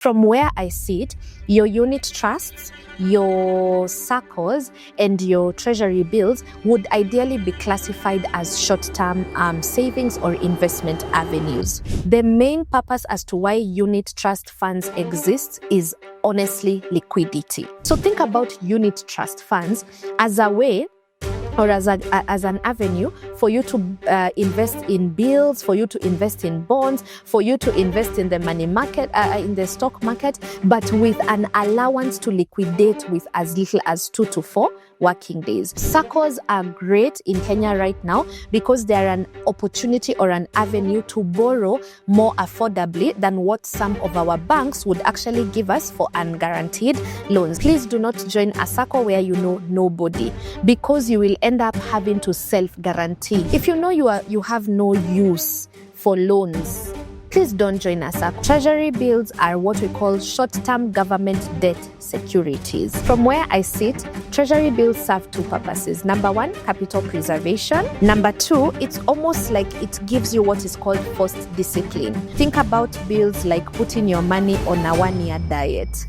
From where I sit, your unit trusts, your Saccos, and your Treasury Bills would ideally be classified as short-term savings or investment avenues. The main purpose as to why unit trust funds exist is honestly liquidity. So think about unit trust funds as a way or as an avenue for you to invest in bills, for you to invest in bonds, for you to invest in the money market, in the stock market, but with an allowance to liquidate with as little as 2 to 4 working days. Saccos are great in Kenya right now because they are an opportunity or an avenue to borrow more affordably than what some of our banks would actually give us for unguaranteed loans. Please do not join a Sacco where you know nobody, because you will end up having to self-guarantee. If you know you have no use for loans, please don't join a Sacco. Treasury bills are what we call short-term government debt securities. From where I sit, Treasury bills serve two purposes. Number one, capital preservation. Number two, it's almost like it gives you what is called forced discipline. Think about bills like putting your money on a one-year diet.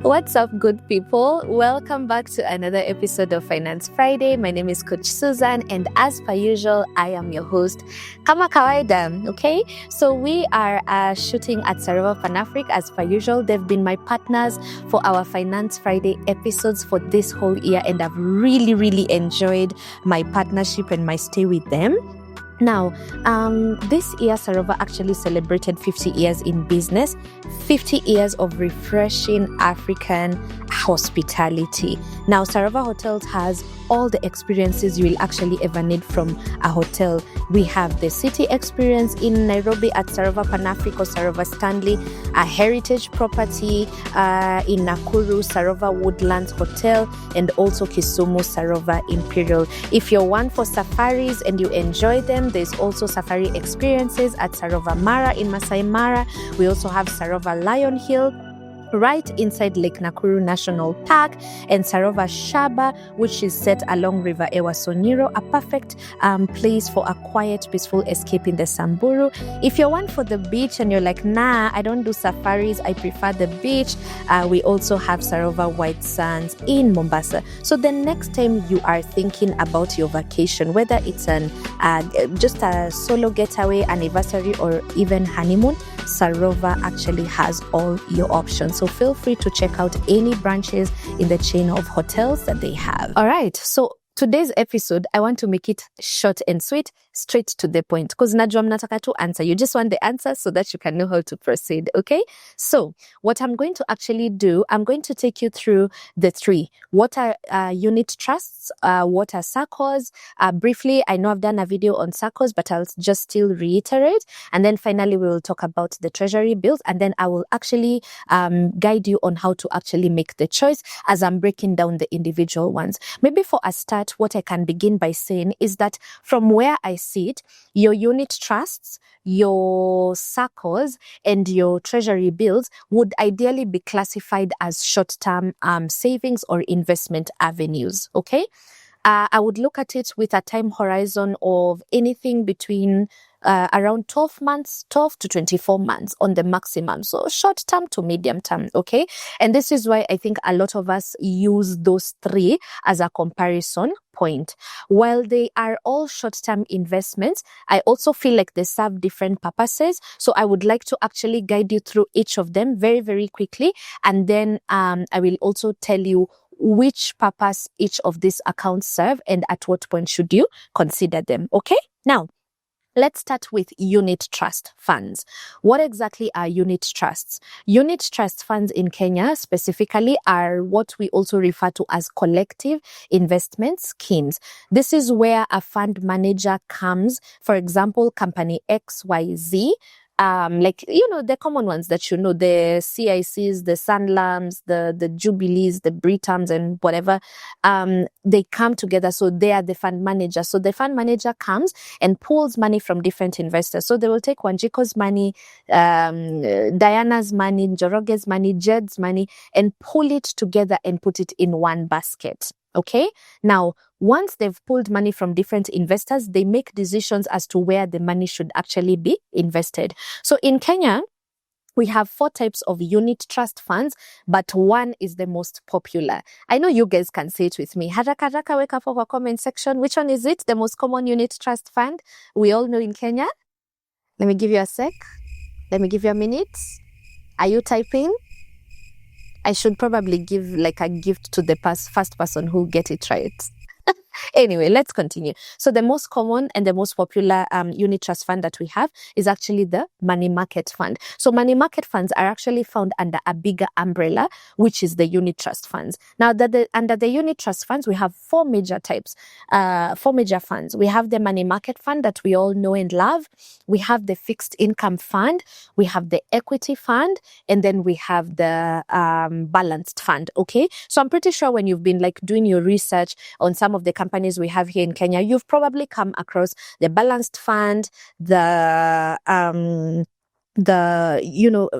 What's up, good people? Welcome back to another episode of Finance Friday. My name is Coach Susan, and as per usual, I am your host, Kama Kawaida. Okay, so we are shooting at Sarova Panafric as per usual. They've been my partners for our Finance Friday episodes for this whole year, and I've really enjoyed my partnership and my stay with them. Now, this year, Sarova actually celebrated 50 years in business, 50 years of refreshing African hospitality. Now, Sarova Hotels has all the experiences you will actually ever need from a hotel. We have the city experience in Nairobi at Sarova Panafric or Sarova Stanley, a heritage property in Nakuru, Sarova Woodlands Hotel, and also Kisumu, Sarova Imperial. If you're one for safaris and you enjoy them, there's also safari experiences at Sarova Mara in Masai Mara. We also have Sarova Lion Hill right inside Lake Nakuru National Park, and Sarova Shaba, which is set along River Ewasonyiro, a perfect place for a quiet, peaceful escape in the Samburu. If you're one for the beach and you're like, nah, I don't do safaris, I prefer the beach, we also have Sarova White Sands in Mombasa. So the next time you are thinking about your vacation, whether it's just a solo getaway, anniversary, or even honeymoon, Sarova actually has all your options. So feel free to check out any branches in the chain of hotels that they have. All right, so today's episode, I want to make it short and sweet, straight to the point, because najua mnataka tu answer. You just want the answer so that you can know how to proceed, okay? So what I'm going to actually do, I'm going to take you through the three. What are unit trusts? What are Saccos? Briefly, I know I've done a video on Saccos, but I'll just still reiterate. And then finally, we will talk about the Treasury bills. And then I will actually guide you on how to actually make the choice as I'm breaking down the individual ones. Maybe for a start, what I can begin by saying is that from where I sit, your unit trusts, your Saccos, and your Treasury bills would ideally be classified as short-term savings or investment avenues, okay? I would look at it with a time horizon of anything between around 12 to 24 months on the maximum. So short term to medium term, okay? And this is why I think a lot of us use those three as a comparison point. While they are all short-term investments, I also feel like they serve different purposes. So I would like to actually guide you through each of them very quickly. And then I will also tell you which purpose each of these accounts serve and at what point should you consider them, okay? Now, let's start with unit trust funds. What exactly are unit trusts? Unit trust funds in Kenya specifically are what we also refer to as collective investment schemes. This is where a fund manager comes, for example, company XYZ, like, the common ones that the CICs, the Sanlams, the Jubilees, the Britams, and whatever, they come together. So they are the fund manager. So the fund manager comes and pulls money from different investors. So they will take Wanjiko's money, Diana's money, Njoroge's money, Jed's money, and pull it together and put it in one basket. Okay. Now, once they've pulled money from different investors, they make decisions as to where the money should actually be invested. So in Kenya, we have 4 types of unit trust funds, but one is the most popular. I know you guys can say it with me. Haraka haraka, wake up for comment section. Which one is it? The most common unit trust fund we all know in Kenya? Let me give you a sec. Let me give you a minute. Are you typing? I should probably give like a gift to the first person who get it right. Anyway, let's continue. So the most common and the most popular unit trust fund that we have is actually the money market fund. So money market funds are actually found under a bigger umbrella, which is the unit trust funds. Now, under the unit trust funds, we have 4 major types, 4 major funds. We have the money market fund that we all know and love. We have the fixed income fund. We have the equity fund, and then we have the balanced fund. Okay, so I'm pretty sure when you've been like doing your research on some of the companies we have here in Kenya, you've probably come across the balanced fund, the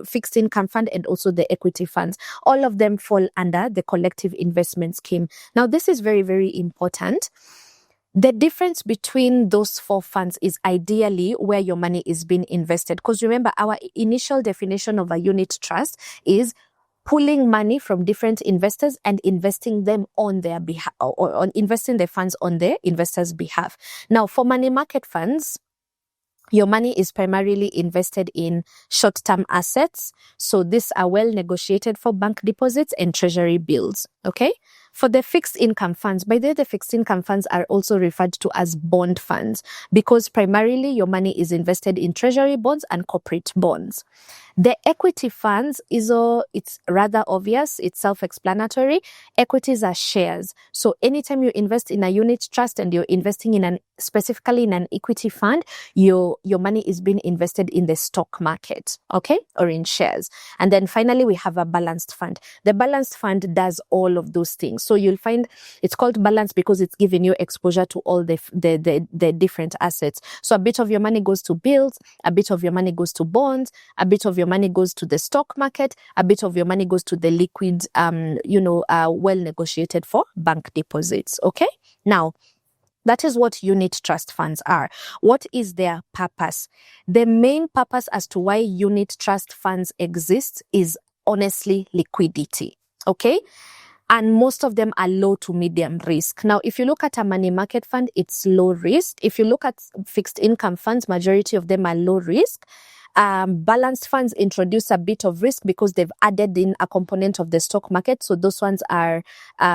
fixed income fund, and also the equity funds. All of them fall under the collective investment scheme. Now, this is very, very important. The difference between those 4 funds is ideally where your money is being invested. Because remember, our initial definition of a unit trust is pulling money from different investors and investing them on their behalf, or on investing the funds on the investors' behalf. Now, for money market funds, your money is primarily invested in short-term assets. So these are well negotiated for bank deposits and treasury bills. Okay. For the fixed income funds, by the way, the fixed income funds are also referred to as bond funds because primarily your money is invested in treasury bonds and corporate bonds. The equity funds it's rather obvious. It's self-explanatory. Equities are shares. So anytime you invest in a unit trust and you're investing specifically in an equity fund, your money is being invested in the stock market, okay, or in shares. And then finally, we have a balanced fund. The balanced fund does all of those things. So you'll find it's called balanced because it's giving you exposure to all the different assets. So a bit of your money goes to bills, a bit of your money goes to bonds, a bit of your money goes to the stock market, a bit of your money goes to the liquid, well negotiated for bank deposits. Okay. Now, that is what unit trust funds are. What is their purpose? The main purpose as to why unit trust funds exist is honestly liquidity. Okay. And most of them are low to medium risk. Now, if you look at a money market fund, it's low risk. If you look at fixed income funds, majority of them are low risk. Balanced funds introduce a bit of risk because they've added in a component of the stock market. So those ones are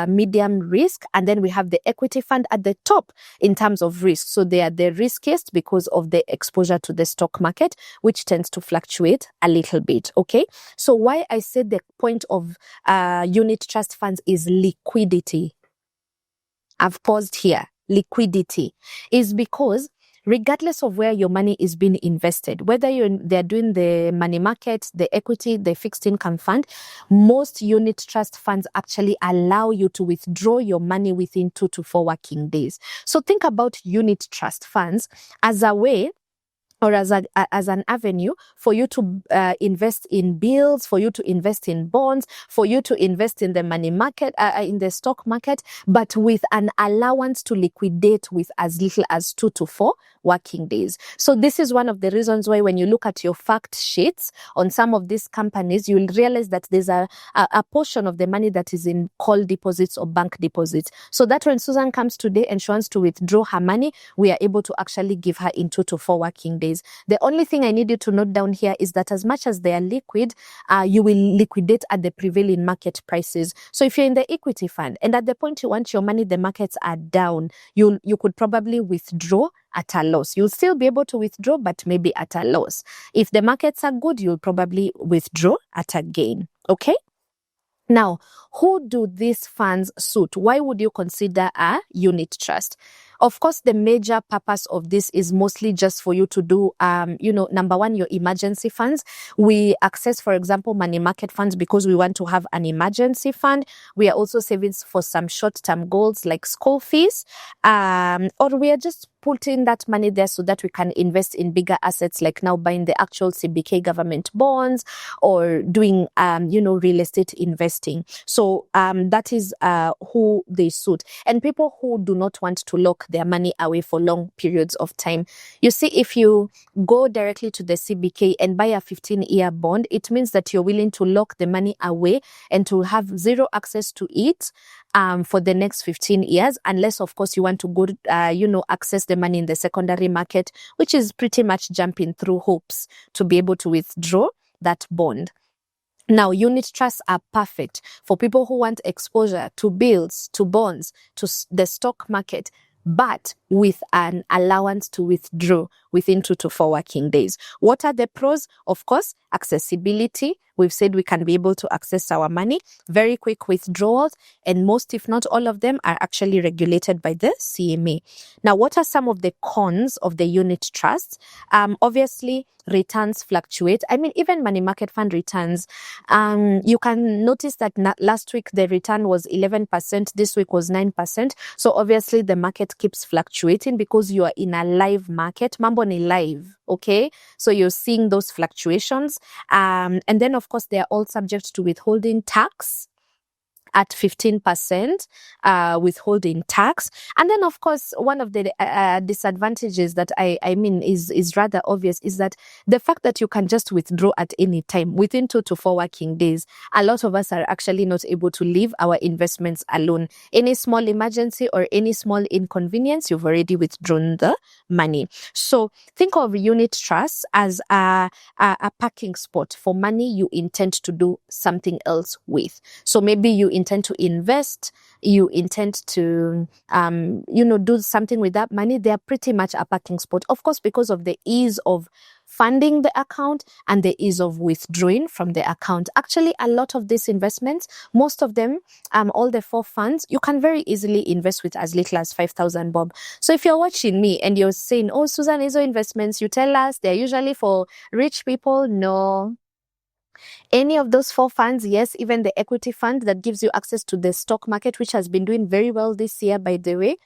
medium risk. And then we have the equity fund at the top in terms of risk. So they are the riskiest because of the exposure to the stock market, which tends to fluctuate a little bit. Okay. So why I said the point of unit trust funds is liquidity. I've paused here. Liquidity is because regardless of where your money is being invested, whether they're doing the money market, the equity, the fixed income fund, most unit trust funds actually allow you to withdraw your money within 2 to 4 working days. So think about unit trust funds as a way or as an avenue for you to invest in bills, for you to invest in bonds, for you to invest in the money market, in the stock market, but with an allowance to liquidate with as little as 2 to 4 working days. So this is one of the reasons why when you look at your fact sheets on some of these companies, you'll realize that there's a portion of the money that is in call deposits or bank deposits. So that when Susan comes today and she wants to withdraw her money, we are able to actually give her in 2 to 4 working days. The only thing I need you to note down here is that as much as they are liquid, you will liquidate at the prevailing market prices. So if you're in the equity fund and at the point you want your money, the markets are down, you could probably withdraw at a loss. You'll still be able to withdraw, but maybe at a loss. If the markets are good, you'll probably withdraw at a gain. Okay? Now, who do these funds suit? Why would you consider a unit trust? Of course, the major purpose of this is mostly just for you to do, number one, your emergency funds. We access, for example, money market funds because we want to have an emergency fund. We are also saving for some short-term goals like school fees, or we are just putting that money there so that we can invest in bigger assets, like now buying the actual CBK government bonds or doing, real estate investing. So that is who they suit. And people who do not want to lock their money away for long periods of time. You see, if you go directly to the CBK and buy a 15-year bond, it means that you're willing to lock the money away and to have zero access to it for the next 15 years, unless, of course, you want to go, access the money in the secondary market, which is pretty much jumping through hoops to be able to withdraw that bond. Now, unit trusts are perfect for people who want exposure to bills, to bonds, to the stock market, but with an allowance to withdraw within 2 to 4 working days. What are the pros? Of course, accessibility. We've said we can be able to access our money, very quick withdrawals, and most, if not all of them, are actually regulated by the CMA. Now, what are some of the cons of the unit trusts? Obviously, returns fluctuate. I mean, even money market fund returns, you can notice that last week the return was 11%, this week was 9%. So obviously the market keeps fluctuating because you are in a live market. Mambo ni live, okay? So you're seeing those fluctuations. And then, of course, they are all subject to withholding tax at 15% withholding tax. And then, of course, one of the disadvantages that I mean is rather obvious is that the fact that you can just withdraw at any time within 2 to 4 working days. A lot of us are actually not able to leave our investments alone. Any small emergency or any small inconvenience, you've already withdrawn the money. So think of unit trusts as a parking spot for money you intend to do something else with. So maybe you intend to invest, you intend to, do something with that money. They are pretty much a parking spot. Of course, because of the ease of funding the account and the ease of withdrawing from the account. Actually, a lot of these investments, most of them, all the 4 funds, you can very easily invest with as little as 5,000 bob. So if you're watching me and you're saying, oh, Susan, these are investments, you tell us they're usually for rich people. No. Any of those 4 funds, yes, even the equity fund that gives you access to the stock market, which has been doing very well this year, by the way,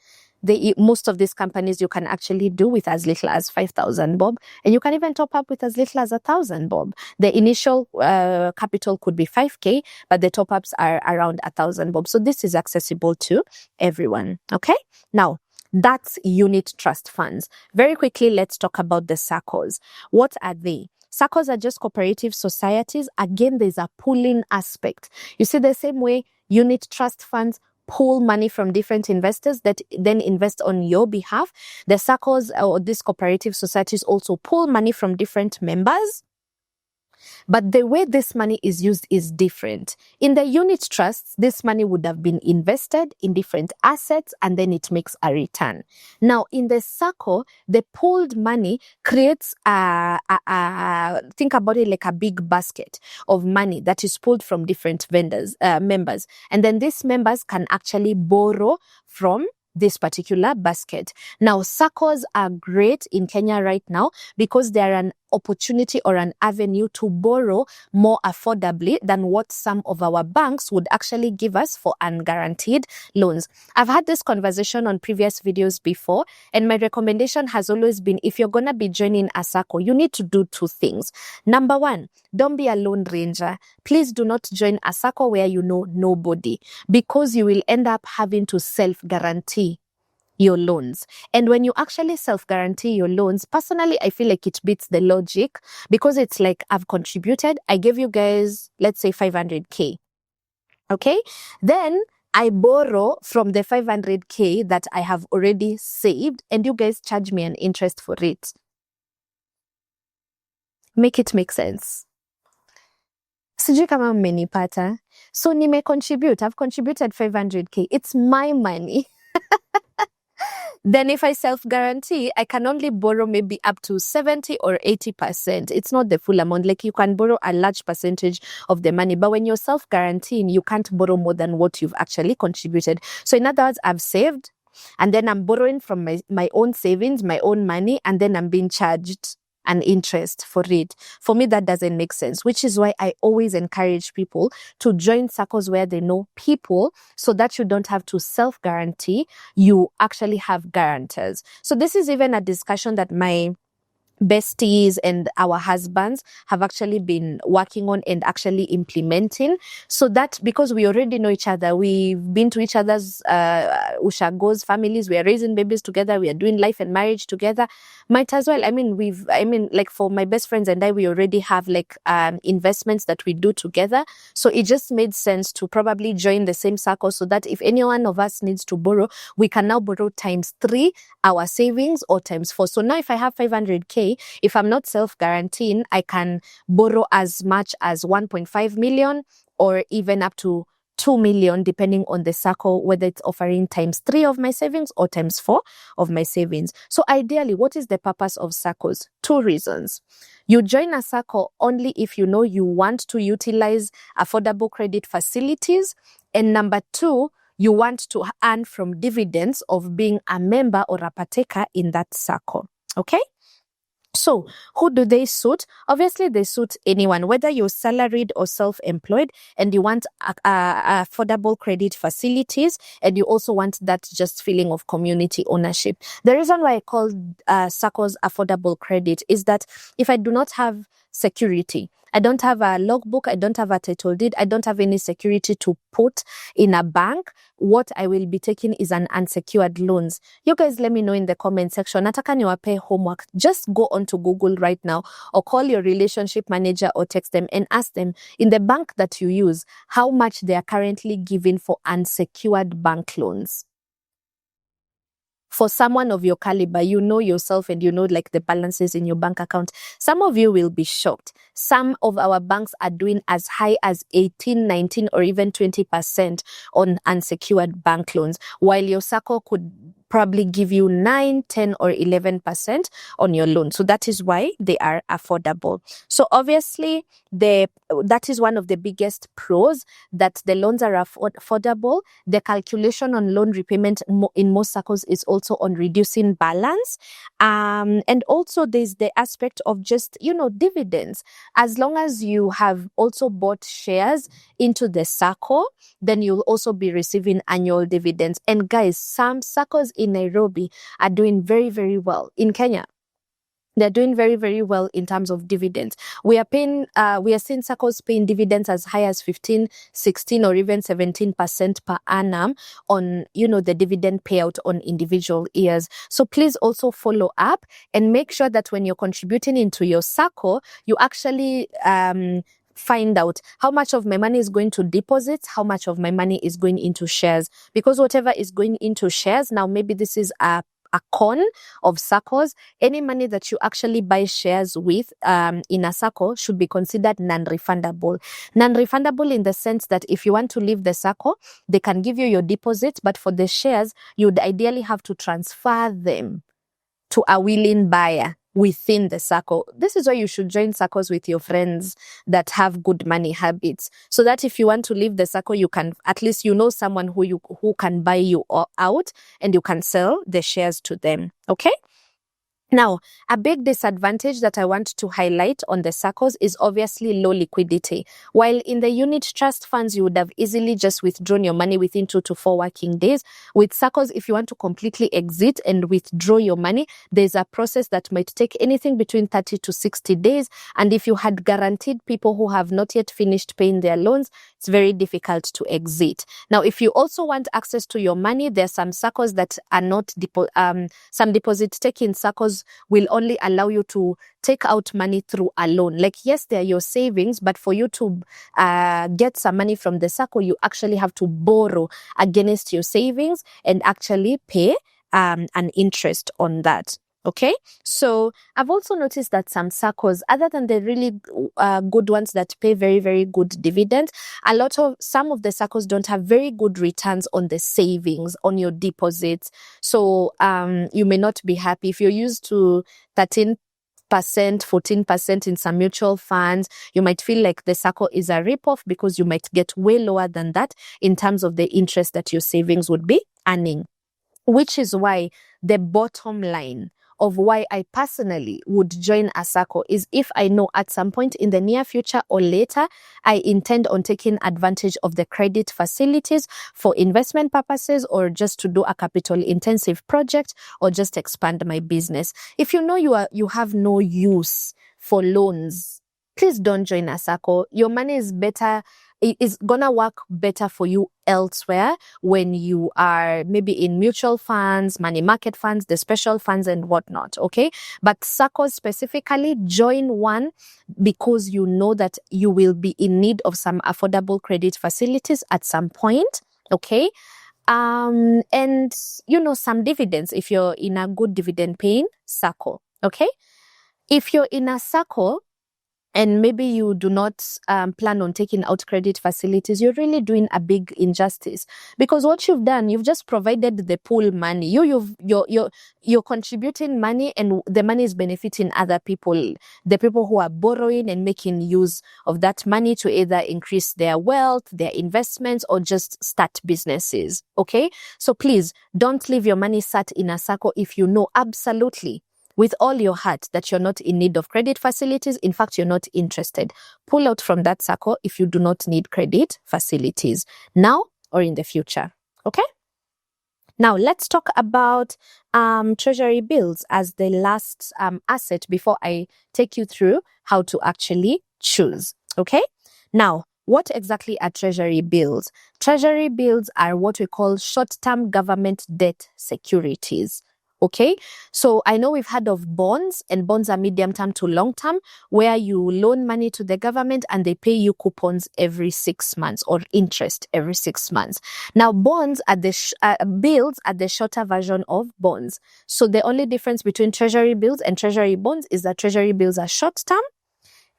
most of these companies you can actually do with as little as 5,000 bob, and you can even top up with as little as 1,000 bob. The initial capital could be 5k, but the top ups are around 1,000 bob. So this is accessible to everyone. Okay, now that's unit trust funds. Very quickly, let's talk about the Saccos. What are they? Saccos are just cooperative societies. Again, there's a pooling aspect. You see, the same way unit trust funds pool money from different investors that then invest on your behalf, the Saccos or these cooperative societies also pool money from different members. But the way this money is used is different. In the unit trusts, this money would have been invested in different assets and then it makes a return. Now, in the Sacco, the pooled money creates think about it like a big basket of money that is pulled from different members. And then these members can actually borrow from this particular basket. Now, Saccos are great in Kenya right now because they are an opportunity or an avenue to borrow more affordably than what some of our banks would actually give us for unguaranteed loans. I've had this conversation on previous videos before, and my recommendation has always been, if you're going to be joining a Sacco, you need to do 2 things. Number 1, don't be a lone ranger. Please do not join a Sacco where you know nobody, because you will end up having to self-guarantee your loans. And when you actually self-guarantee your loans, personally, I feel like it beats the logic, because it's like, I've contributed, I gave you guys, let's say 500k. Okay? Then I borrow from the 500k that I have already saved, and you guys charge me an interest for it. Make it make sense. Sijui kama mmenipata. So I've contributed 500k. It's my money. Then if I self-guarantee, I can only borrow maybe up to 70 or 80%. It's not the full amount. Like, you can borrow a large percentage of the money. But when you're self-guaranteeing, you can't borrow more than what you've actually contributed. So in other words, I've saved. and then I'm borrowing from my own savings, my own money, and then I'm being charged an interest for it. For me, that doesn't make sense, which is why I always encourage people to join Saccos where they know people, so that you don't have to self-guarantee, you actually have guarantors. So this is even a discussion that my besties and our husbands have actually been working on and actually implementing, so that because we already know each other, we've been to each other's ushagos, families, we are raising babies together, we are doing life and marriage together, might as well, like for my best friends and I, we already have like investments that we do together, so it just made sense to probably join the same circle, so that if any one of us needs to borrow, we can now borrow times 3 our savings or times 4. So now if I have 500k, if I'm not self-guaranteeing, I can borrow as much as 1.5 million or even up to 2 million, depending on the Sacco, whether it's offering times 3 of my savings or times 4 of my savings. So ideally, what is the purpose of Saccos? 2 reasons. You join a Sacco only if you know you want to utilize affordable credit facilities. And number 2, you want to earn from dividends of being a member or a partaker in that Sacco. Okay? So, who do they suit? Obviously, they suit anyone, whether you're salaried or self-employed, and you want affordable credit facilities, and you also want that just feeling of community ownership. The reason why I call Saccos affordable credit is that if I do not have security, I don't have a logbook, I don't have a title deed, I don't have any security to put in a bank, what I will be taking is an unsecured loans. You guys let me know in the comment section. Nataka niwape homework. Just go onto Google right now or call your relationship manager or text them and ask them in the bank that you use how much they are currently giving for unsecured bank loans. For someone of your caliber, you know yourself and you know like the balances in your bank account. Some of you will be shocked. Some of our banks are doing as high as 18, 19 or even 20% on unsecured bank loans, while your Sacco could probably give you 9, 10 or 11% on your loan. So that is why they are affordable. So obviously that is one of the biggest pros, that the loans are affordable. The calculation on loan repayment in most Saccos is also on reducing balance. And also there's the aspect of just, dividends. As long as you have also bought shares into the Sacco, then you'll also be receiving annual dividends. And guys, some Saccos in Nairobi are doing very, very well. In Kenya, they're doing very, very well in terms of dividends. We are seeing Saccos paying dividends as high as 15, 16 or even 17% per annum on, the dividend payout on individual years. So please also follow up and make sure that when you're contributing into your Sacco, you actually find out how much of my money is going to deposits, how much of my money is going into shares. Because whatever is going into shares, now maybe this is a con of Saccos, any money that you actually buy shares with in a Sacco should be considered non-refundable. Non-refundable in the sense that if you want to leave the Sacco, they can give you your deposit, but for the shares, you'd ideally have to transfer them to a willing buyer within the Sacco. This is why you should join Saccos with your friends that have good money habits, so that if you want to leave the Sacco, you can at least someone who can buy you out and you can sell the shares to them. Okay? Now, a big disadvantage that I want to highlight on the Saccos is obviously low liquidity. While in the unit trust funds, you would have easily just withdrawn your money within 2 to 4 working days. With Saccos, if you want to completely exit and withdraw your money, there's a process that might take anything between 30 to 60 days. And if you had guaranteed people who have not yet finished paying their loans, it's very difficult to exit. Now, if you also want access to your money, there are some Saccos that are not, some deposit-taking Saccos will only allow you to take out money through a loan. Like, yes, they are your savings, but for you to get some money from the Sacco, you actually have to borrow against your savings and actually pay an interest on that. Okay, so I've also noticed that some Saccos, other than the really good ones that pay very, very good dividends, some of the Saccos don't have very good returns on the savings, on your deposits. So you may not be happy if you're used to 13%, 14% in some mutual funds. You might feel like the Sacco is a ripoff because you might get way lower than that in terms of the interest that your savings would be earning. which is why the bottom line of why I personally would join a Sacco is if I know at some point in the near future or later, I intend on taking advantage of the credit facilities for investment purposes or just to do a capital intensive project or just expand my business. If you know you have no use for loans, please don't join a Sacco. Your money is better. It is gonna work better for you elsewhere when you are maybe in mutual funds, money market funds, the special funds and whatnot, okay? But Saccos specifically, join one because you know that you will be in need of some affordable credit facilities at some point, okay? And some dividends if you're in a good dividend paying Sacco, okay? If you're in a Sacco, and maybe you do not plan on taking out credit facilities, you're really doing a big injustice, because what you've done, you've just provided the pool money. You're contributing money, and the money is benefiting other people, the people who are borrowing and making use of that money to either increase their wealth, their investments, or just start businesses. Okay, so please don't leave your money sat in a Sacco if you know absolutely with all your heart that you're not in need of credit facilities. In fact, you're not interested. Pull out from that Sacco if you do not need credit facilities now or in the future. Okay? Now, let's talk about Treasury bills as the last asset before I take you through how to actually choose. Okay? Now, what exactly are Treasury bills? Treasury bills are what we call short-term government debt securities. Okay, so I know we've heard of bonds, and bonds are medium term to long term, where you loan money to the government and they pay you coupons every 6 months or interest every 6 months. Now, bonds are bills are the shorter version of bonds. So the only difference between treasury bills and treasury bonds is that treasury bills are short term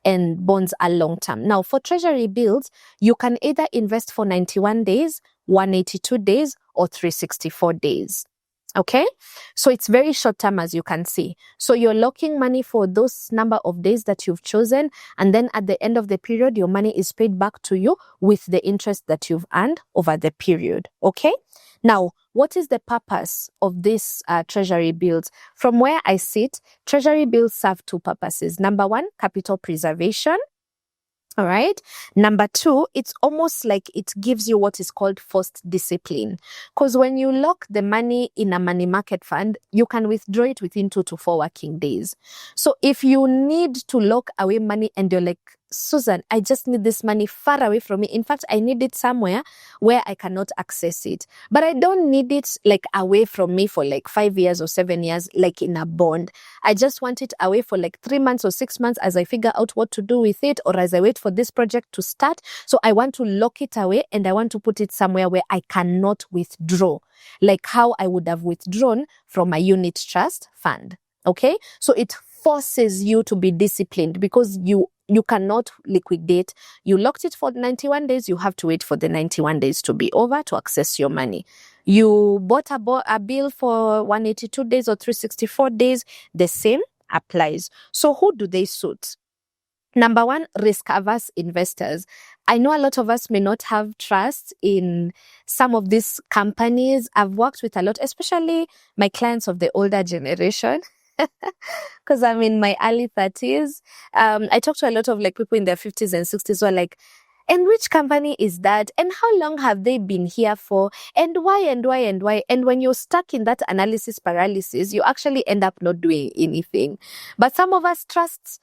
and bonds are long term. Now, for treasury bills, you can either invest for 91 days, 182 days, or 364 days. Okay, so it's very short term, as you can see. So you're locking money for those number of days that you've chosen, and then at the end of the period, your money is paid back to you with the interest that you've earned over the period. Okay, now what is the purpose of these treasury bills? From where I sit, treasury bills serve two purposes. Number one, capital preservation. All right. Number two, it's almost like it gives you what is called forced discipline. Because when you lock the money in a money market fund, you can withdraw it within 2 to 4 working days. So if you need to lock away money and you're like, Susan, I just need this money far away from me. In fact, I need it somewhere where I cannot access it. But I don't need it like away from me for like 5 years or 7 years, like in a bond. I just want it away for like 3 months or 6 months as I figure out what to do with it, or as I wait for this project to start. So I want to lock it away and I want to put it somewhere where I cannot withdraw, like how I would have withdrawn from a unit trust fund. Okay, so it forces you to be disciplined because you cannot liquidate. You locked it for 91 days. You have to wait for the 91 days to be over to access your money. You bought a bill for 182 days or 364 days. The same applies. So who do they suit? Number one, risk-averse investors. I know a lot of us may not have trust in some of these companies. I've worked with a lot, especially my clients of the older generation. Because I'm in my early 30s. I talk to a lot of like people in their 50s and 60s who are like, and which company is that? And how long have they been here for? And why, and why, and why? And when you're stuck in that analysis paralysis, you actually end up not doing anything. But some of us trust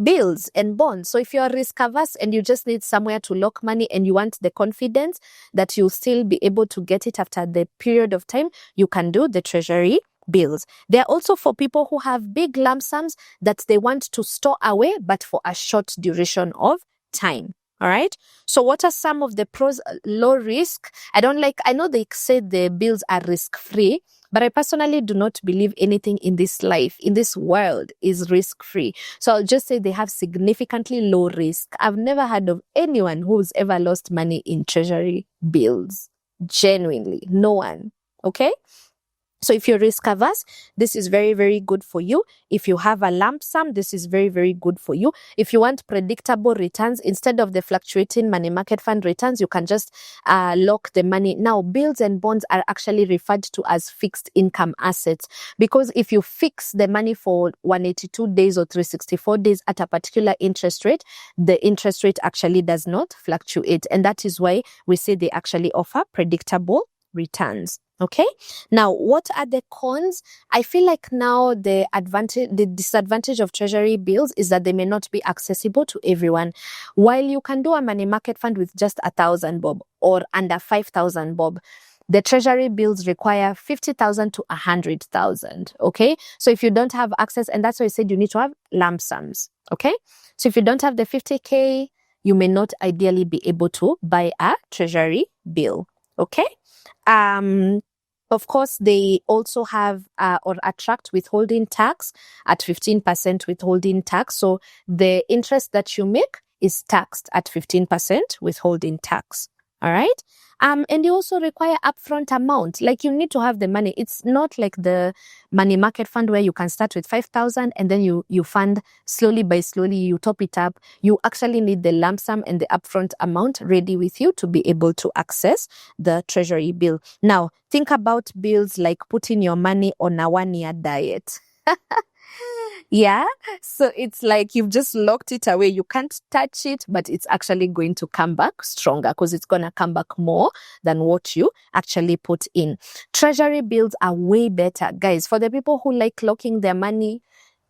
bills and bonds. So if you're risk averse and you just need somewhere to lock money and you want the confidence that you'll still be able to get it after the period of time, you can do the treasury bills. They're also for people who have big lump sums that they want to store away, but for a short duration of time. All right. So what are some of the pros? Low risk. I know they say the bills are risk free, but I personally do not believe anything in this life, in this world, is risk free. So I'll just say they have significantly low risk. I've never heard of anyone who's ever lost money in treasury bills. Genuinely, no one. Okay. So if you're risk averse, this is very, very good for you. If you have a lump sum, this is very, very good for you. If you want predictable returns, instead of the fluctuating money market fund returns, you can just lock the money. Now, bills and bonds are actually referred to as fixed income assets, because if you fix the money for 182 days or 364 days at a particular interest rate, the interest rate actually does not fluctuate. And that is why we say they actually offer predictable returns. Okay. Now, what are the cons? I feel like now the disadvantage of treasury bills is that they may not be accessible to everyone. While you can do a money market fund with just 1,000 bob or under 5,000 bob, the treasury bills require 50,000 to 100,000. Okay. So if you don't have access, and that's why I said you need to have lump sums. Okay. So if you don't have the 50K, you may not ideally be able to buy a treasury bill. Okay. Of course, they also have or attract withholding tax at 15% withholding tax. So the interest that you make is taxed at 15% withholding tax. All right. And they also require upfront amount. Like, you need to have the money. It's not like the money market fund where you can start with 5,000 and then you fund slowly by slowly, you top it up. You actually need the lump sum and the upfront amount ready with you to be able to access the treasury bill. Now, think about bills like putting your money on a 1-year diet. Yeah, so it's like you've just locked it away. You can't touch it, but it's actually going to come back stronger because it's going to come back more than what you actually put in. Treasury bills are way better, guys. For the people who like locking their money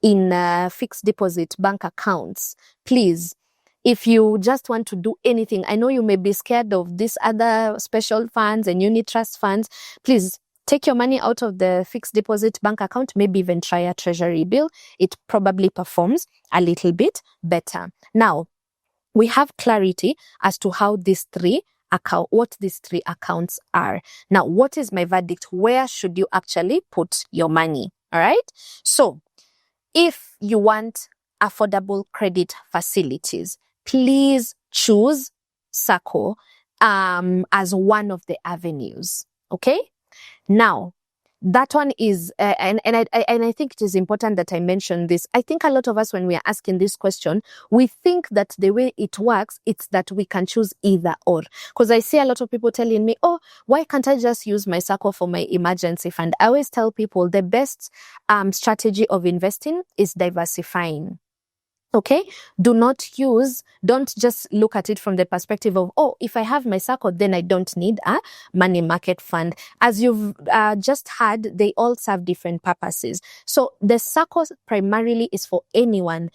in fixed deposit bank accounts, please, if you just want to do anything, I know you may be scared of these other special funds and unit trust funds. Please take your money out of the fixed deposit bank account, maybe even try a treasury bill. It probably performs a little bit better. Now, we have clarity as to how what these three accounts are. Now, what is my verdict? Where should you actually put your money? All right. So if you want affordable credit facilities, please choose Sacco as one of the avenues. Okay. Now, that one is, and I think it is important that I mention this. I think a lot of us, when we are asking this question, we think that the way it works, it's that we can choose either or. Because I see a lot of people telling me, oh, why can't I just use my Sacco for my emergency fund? I always tell people the best strategy of investing is diversifying. Okay, don't just look at it from the perspective of, oh, if I have my Sacco, then I don't need a money market fund. As you've just heard, they all serve different purposes. So the Sacco primarily is for anyone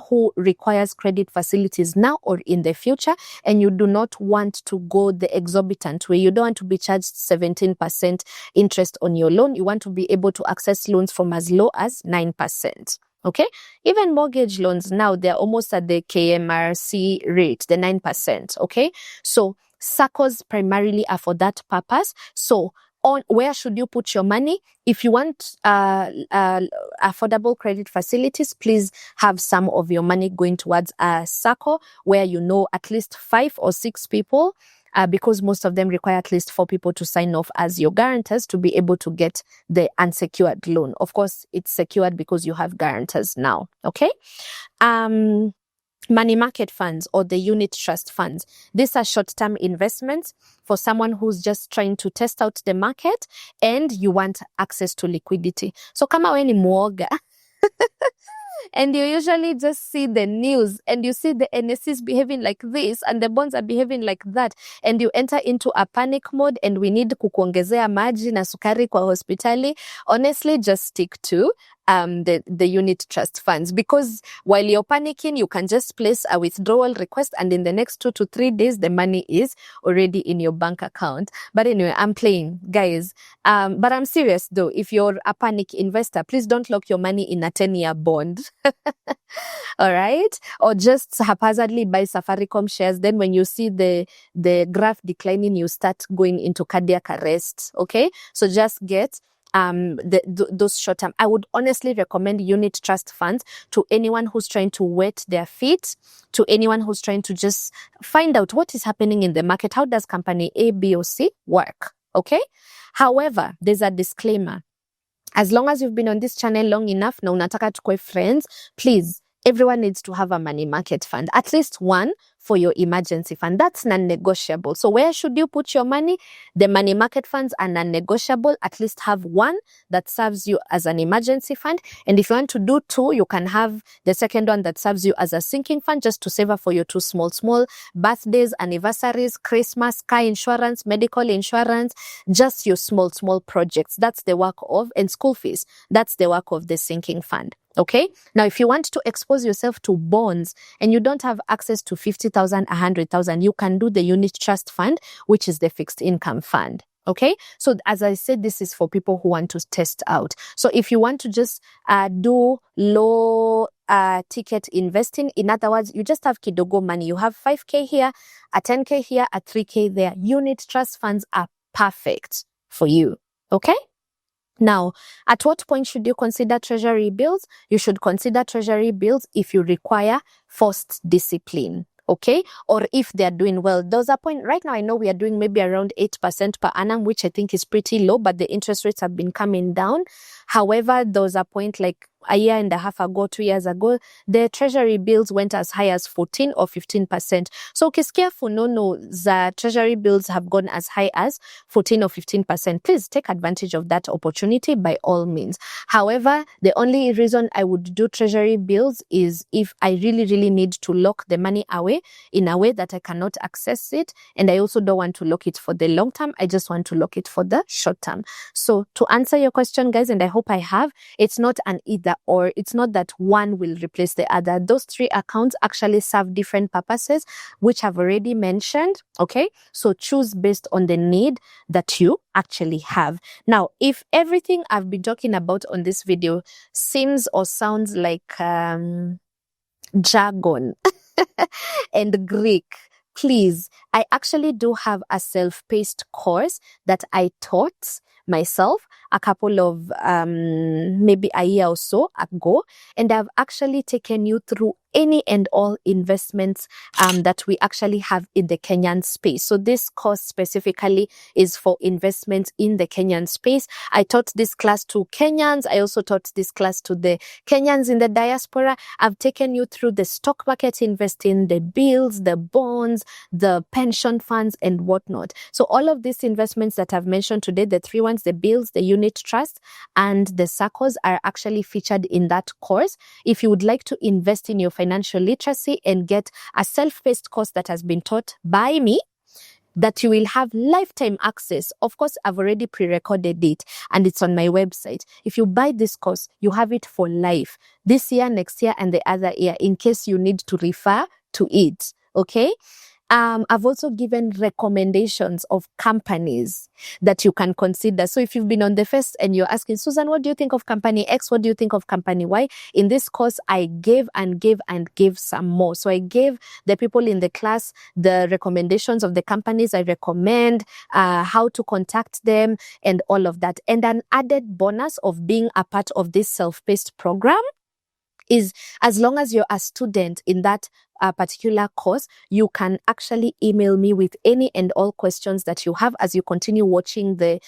who requires credit facilities now or in the future, and you do not want to go the exorbitant way. You don't want to be charged 17% interest on your loan. You want to be able to access loans from as low as 9%. Okay, even mortgage loans now, they're almost at the KMRC rate, the 9%. Okay, so Saccos primarily are for that purpose. So where should you put your money? If you want affordable credit facilities, please have some of your money going towards a Sacco where you know at least 5 or 6 people. Because most of them require at least 4 people to sign off as your guarantors to be able to get the unsecured loan. Of course, it's secured because you have guarantors now. Okay. Money market funds or the unit trust funds. These are short-term investments for someone who's just trying to test out the market and you want access to liquidity. So kama we ni mwoga and you usually just see the news and you see the NSCs behaving like this and the bonds are behaving like that, and you enter into a panic mode and we need kukuongezea maji na sukari kwa hospitali. Honestly, just stick to the unit trust funds, because while you're panicking, you can just place a withdrawal request and in the next 2 to 3 days, the money is already in your bank account. But anyway, I'm playing, guys. But I'm serious though. If you're a panic investor, please don't lock your money in a 10-year bond. All right. Or just haphazardly buy Safaricom shares. Then when you see the graph declining, you start going into cardiac arrest. Okay. So just get those short term. I would honestly recommend unit trust funds to anyone who's trying to wet their feet, to anyone who's trying to just find out what is happening in the market. How does company A, B, or C work? Okay? However, there's a disclaimer. As long as you've been on this channel long enough, na unataka tukue friends, please, everyone needs to have a money market fund, at least one for your emergency fund. That's non-negotiable. So where should you put your money? The money market funds are non-negotiable. At least have one that serves you as an emergency fund. And if you want to do two, you can have the second one that serves you as a sinking fund, just to save up for your two small birthdays, anniversaries, Christmas, car insurance, medical insurance, just your small projects. That's the work of, and school fees. That's the work of the sinking fund. Okay. Now, if you want to expose yourself to bonds and you don't have access to 50,000, 100,000, you can do the unit trust fund, which is the fixed income fund. Okay. So as I said, this is for people who want to test out. So if you want to just do low ticket investing, in other words, you just have kidogo money. You have 5K here, a 10K here, a 3K there. Unit trust funds are perfect for you. Okay. Now, at what point should you consider treasury bills? You should consider treasury bills if you require forced discipline. Okay, or if they are doing well. There's a point right now, I know we are doing maybe around 8% per annum, which I think is pretty low, but the interest rates have been coming down. However, there was a point like a year and a half ago, 2 years ago, the treasury bills went as high as 14 or 15%. So ukisikia funono za treasury bills have gone as high as 14 or 15%, please take advantage of that opportunity by all means. However, the only reason I would do treasury bills is if I really need to lock the money away in a way that I cannot access it. And I also don't want to lock it for the long term. I just want to lock it for the short term. So to answer your question, guys, and I hope I have, it's not an either or. It's not that one will replace the other. Those three accounts actually serve different purposes, which I've already mentioned. Okay, so choose based on the need that you actually have. Now, if everything I've been talking about on this video seems or sounds like jargon and Greek, please, I actually do have a self-paced course that I taught myself a couple of maybe a year or so ago, and I've actually taken you through any and all investments that we actually have in the Kenyan space. So this course specifically is for investments in the Kenyan space. I taught this class to Kenyans. I also taught this class to the Kenyans in the diaspora. I've taken you through the stock market investing, the bills, the bonds, the pension funds, and whatnot. So all of these investments that I've mentioned today, the three ones, the bills, the unit trust, and the Saccos, are actually featured in that course. If you would like to invest in your financial literacy and get a self-paced course that has been taught by me, that you will have lifetime access. Of course, I've already pre-recorded it and it's on my website. If you buy this course, you have it for life. This year, next year, and the other year, in case you need to refer to it. Okay? I've also given recommendations of companies that you can consider. So if you've been on the first and you're asking, Susan, what do you think of company X? What do you think of company Y? In this course, I gave some more. So I gave the people in the class the recommendations of the companies I recommend, how to contact them, and all of that. And an added bonus of being a part of this self-paced program is, as long as you're a student in that particular course, you can actually email me with any and all questions that you have as you continue watching the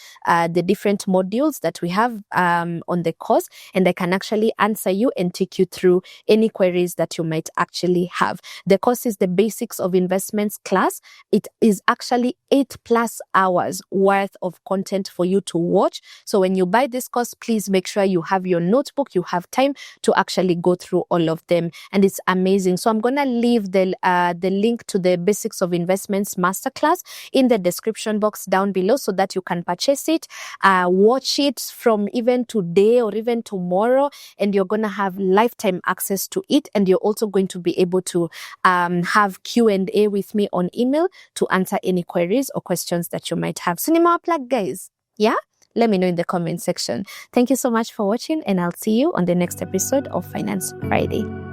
different modules that we have on the course, and I can actually answer you and take you through any queries that you might actually have. The course is the Basics of Investments class. It is actually 8+ hours worth of content for you to watch. So when you buy this course, please make sure you have your notebook, you have time to actually go through all of them, and it's amazing. So I'm gonna leave the link to the Basics of Investments masterclass in the description box down below so that you can purchase it, watch it from even today or even tomorrow, and you're gonna have lifetime access to it. And you're also going to be able to have Q&A with me on email to answer any queries or questions that you might have. Cinema plug, guys. Yeah? Let me know in the comment section. Thank you so much for watching, and I'll see you on the next episode of Finance Friday.